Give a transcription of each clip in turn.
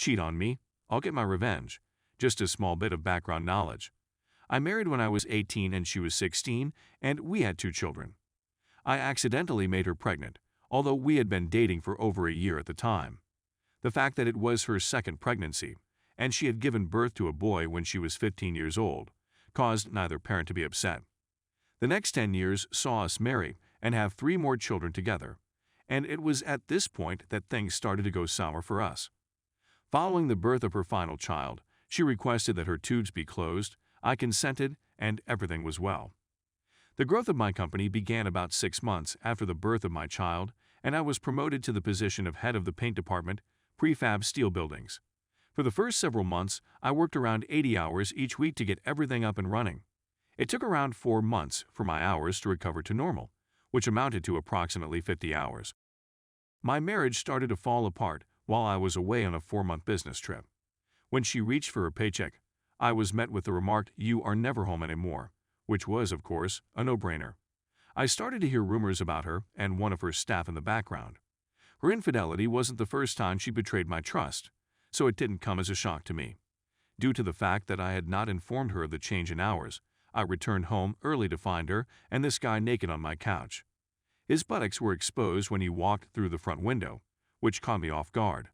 cheat on me, I'll get my revenge. Just a small bit of background knowledge. I married when I was 18 and she was 16, and we had 2 children. I accidentally made her pregnant, although we had been dating for over a year at the time. The fact that it was her second pregnancy, and she had given birth to a boy when she was 15 years old, caused neither parent to be upset. The next 10 years saw us marry and have 3 more children together, and it was at this point that things started to go sour for us. Following the birth of her final child, she requested that her tubes be closed. I consented, and everything was well. The growth of my company began about 6 months after the birth of my child, and I was promoted to the position of head of the paint department, prefab steel buildings. For the first several months, I worked around 80 hours each week to get everything up and running. It took around 4 months for my hours to recover to normal, which amounted to approximately 50 hours. My marriage started to fall apart while I was away on a 4-month business trip. When she reached for her paycheck, I was met with the remark, "You are never home anymore," which was, of course, a no-brainer. I started to hear rumors about her and one of her staff in the background. Her infidelity wasn't the first time she betrayed my trust, so it didn't come as a shock to me. Due to the fact that I had not informed her of the change in hours, I returned home early to find her and this guy naked on my couch. His buttocks were exposed when he walked through the front window, which caught me off guard.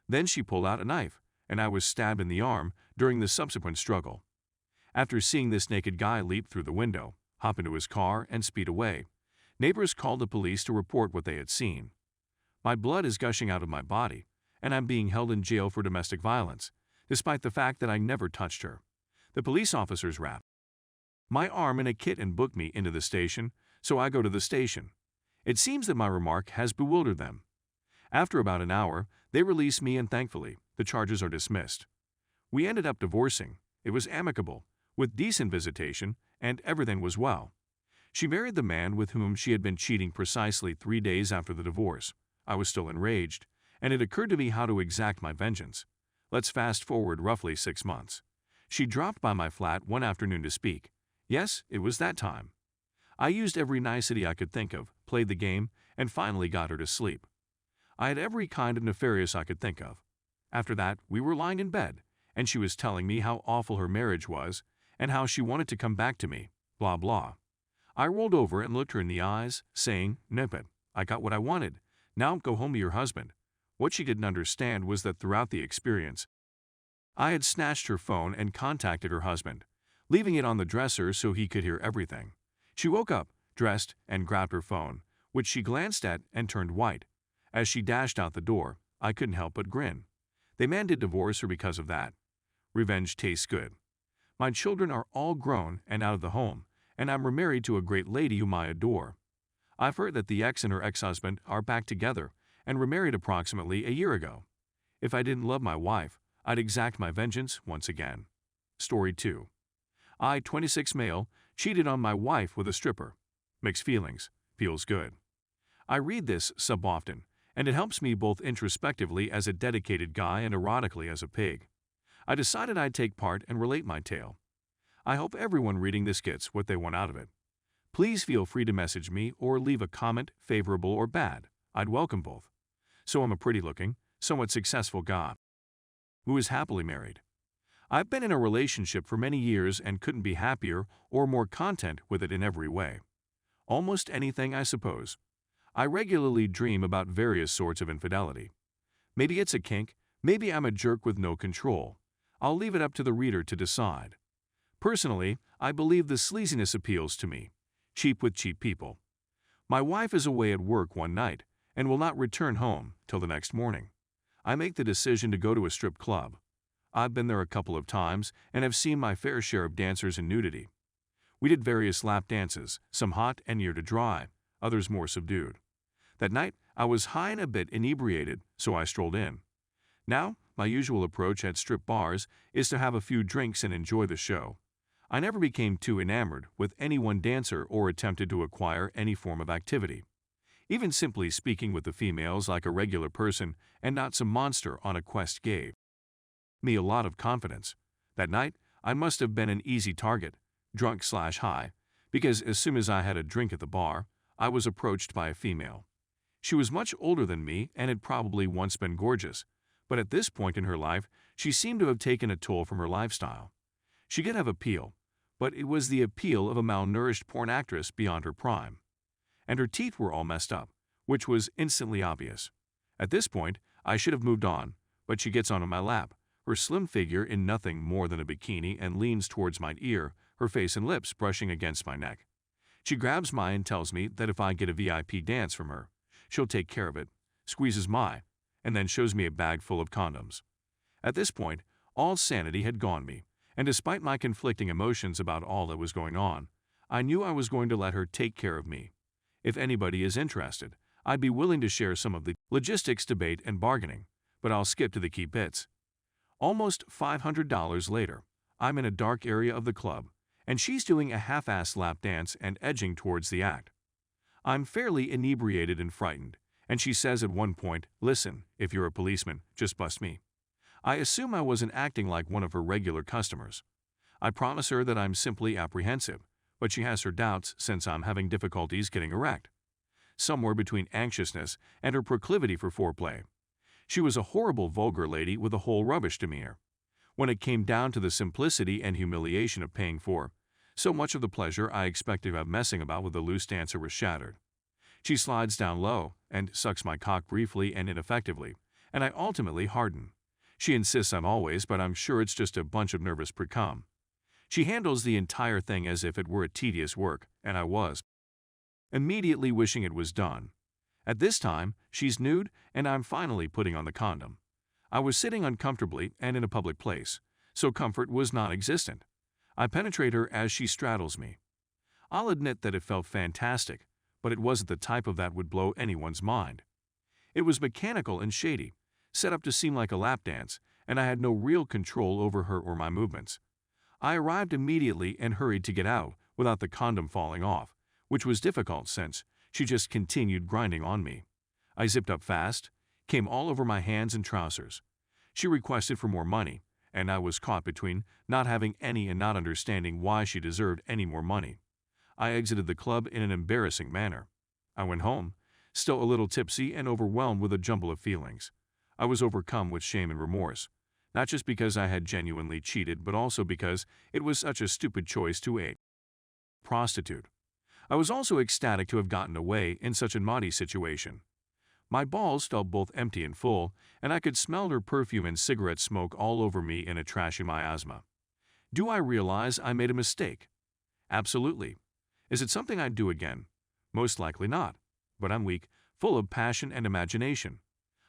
Then she pulled out a knife, and I was stabbed in the arm during the subsequent struggle. After seeing this naked guy leap through the window, hop into his car, and speed away, neighbors called the police to report what they had seen. My blood is gushing out of my body, and I'm being held in jail for domestic violence, despite the fact that I never touched her. The police officers wrapped my arm in a kit and booked me into the station, so I go to the station. It seems that my remark has bewildered them. After about an hour, they release me and thankfully, the charges are dismissed. We ended up divorcing. It was amicable, with decent visitation, and everything was well. She married the man with whom she had been cheating precisely 3 days after the divorce. I was still enraged, and it occurred to me how to exact my vengeance. Let's fast forward roughly 6 months. She dropped by my flat one afternoon to speak. Yes, it was that time. I used every nicety I could think of, played the game, and finally got her to sleep. I had every kind of nefarious I could think of. After that, we were lying in bed, and she was telling me how awful her marriage was and how she wanted to come back to me, blah blah. I rolled over and looked her in the eyes, saying, "Nip it, I got what I wanted. Now go home to your husband." What she didn't understand was that throughout the experience, I had snatched her phone and contacted her husband, leaving it on the dresser so he could hear everything. She woke up, dressed, and grabbed her phone, which she glanced at and turned white. As she dashed out the door, I couldn't help but grin. They man did divorce her because of that. Revenge tastes good. My children are all grown and out of the home, and I'm remarried to a great lady whom I adore. I've heard that the ex and her ex-husband are back together and remarried approximately a year ago. If I didn't love my wife, I'd exact my vengeance once again. Story 2. I, 26 male, cheated on my wife with a stripper. Mixed feelings. Feels good. I read this sub often, and it helps me both introspectively as a dedicated guy and erotically as a pig. I decided I'd take part and relate my tale. I hope everyone reading this gets what they want out of it. Please feel free to message me or leave a comment, favorable or bad. I'd welcome both. So I'm a pretty-looking, somewhat successful guy who is happily married. I've been in a relationship for many years and couldn't be happier or more content with it in every way. Almost anything, I suppose. I regularly dream about various sorts of infidelity. Maybe it's a kink, maybe I'm a jerk with no control. I'll leave it up to the reader to decide. Personally, I believe the sleaziness appeals to me. Cheap with cheap people. My wife is away at work one night and will not return home till the next morning. I make the decision to go to a strip club. I've been there a couple of times and have seen my fair share of dancers and nudity. We did various lap dances, some hot and near to dry, others more subdued. That night, I was high and a bit inebriated, so I strolled in. Now, my usual approach at strip bars is to have a few drinks and enjoy the show. I never became too enamored with any one dancer or attempted to acquire any form of activity. Even simply speaking with the females like a regular person and not some monster on a quest gave me a lot of confidence. That night, I must have been an easy target, drunk/high, because as soon as I had a drink at the bar, I was approached by a female. She was much older than me and had probably once been gorgeous, But at this point in her life, she seemed to have taken a toll from her lifestyle. She could have appeal, but it was the appeal of a malnourished porn actress beyond her prime. And her teeth were all messed up, which was instantly obvious. At this point, I should have moved on, but she gets onto my lap, her slim figure in nothing more than a bikini, and leans towards my ear, her face and lips brushing against my neck. She grabs mine and tells me that if I get a VIP dance from her, she'll take care of it, squeezes mine, and then shows me a bag full of condoms. At this point, all sanity had gone me, and despite my conflicting emotions about all that was going on, I knew I was going to let her take care of me. If anybody is interested, I'd be willing to share some of the logistics, debate, and bargaining, but I'll skip to the key bits. Almost $500 later, I'm in a dark area of the club, and she's doing a half-assed lap dance and edging towards the act. I'm fairly inebriated and frightened, and she says at one point, "Listen, if you're a policeman, just bust me." I assume I wasn't acting like one of her regular customers. I promise her that I'm simply apprehensive, but she has her doubts since I'm having difficulties getting erect. Somewhere between anxiousness and her proclivity for foreplay. She was a horrible, vulgar lady with a whole rubbish demeanor. When it came down to the simplicity and humiliation of paying for, so much of the pleasure I expected of messing about with the loose dancer was shattered. She slides down low and sucks my cock briefly and ineffectively, and I ultimately harden. She insists I'm always, but I'm sure it's just a bunch of nervous pre-cum. She handles the entire thing as if it were a tedious work, and I was immediately wishing it was done. At this time, she's nude, and I'm finally putting on the condom. I was sitting uncomfortably and in a public place, so comfort was non-existent. I penetrate her as she straddles me. I'll admit that it felt fantastic, but it wasn't the type of that would blow anyone's mind. It was mechanical and shady, set up to seem like a lap dance, and I had no real control over her or my movements. I arrived immediately and hurried to get out without the condom falling off, which was difficult since she just continued grinding on me. I zipped up fast, came all over my hands and trousers. She requested for more money, and I was caught between not having any and not understanding why she deserved any more money. I exited the club in an embarrassing manner. I went home, still a little tipsy and overwhelmed with a jumble of feelings. I was overcome with shame and remorse, not just because I had genuinely cheated, but also because it was such a stupid choice to a prostitute. I was also ecstatic to have gotten away in such a naughty situation. My balls felt both empty and full, and I could smell her perfume and cigarette smoke all over me in a trashy miasma. Do I realize I made a mistake? Absolutely. Is it something I'd do again? Most likely not, but I'm weak, full of passion and imagination.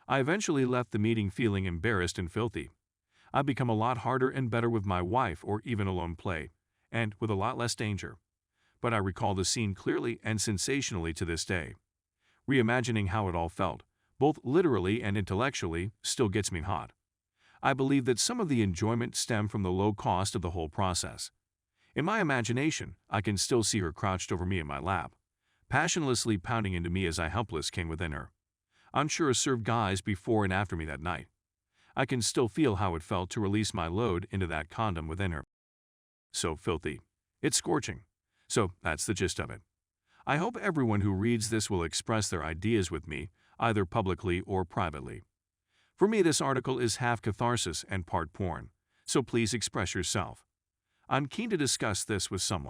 I eventually left the meeting feeling embarrassed and filthy. I've become a lot harder and better with my wife or even alone play, and with a lot less danger. But I recall the scene clearly and sensationally to this day. Reimagining how it all felt, both literally and intellectually, still gets me hot. I believe that some of the enjoyment stemmed from the low cost of the whole process. In my imagination, I can still see her crouched over me in my lap, passionlessly pounding into me as I helpless came within her. I'm sure it served guys before and after me that night. I can still feel how it felt to release my load into that condom within her. So filthy. It's scorching. So that's the gist of it. I hope everyone who reads this will express their ideas with me, either publicly or privately. For me, this article is half catharsis and part porn, so please express yourself. I'm keen to discuss this with someone.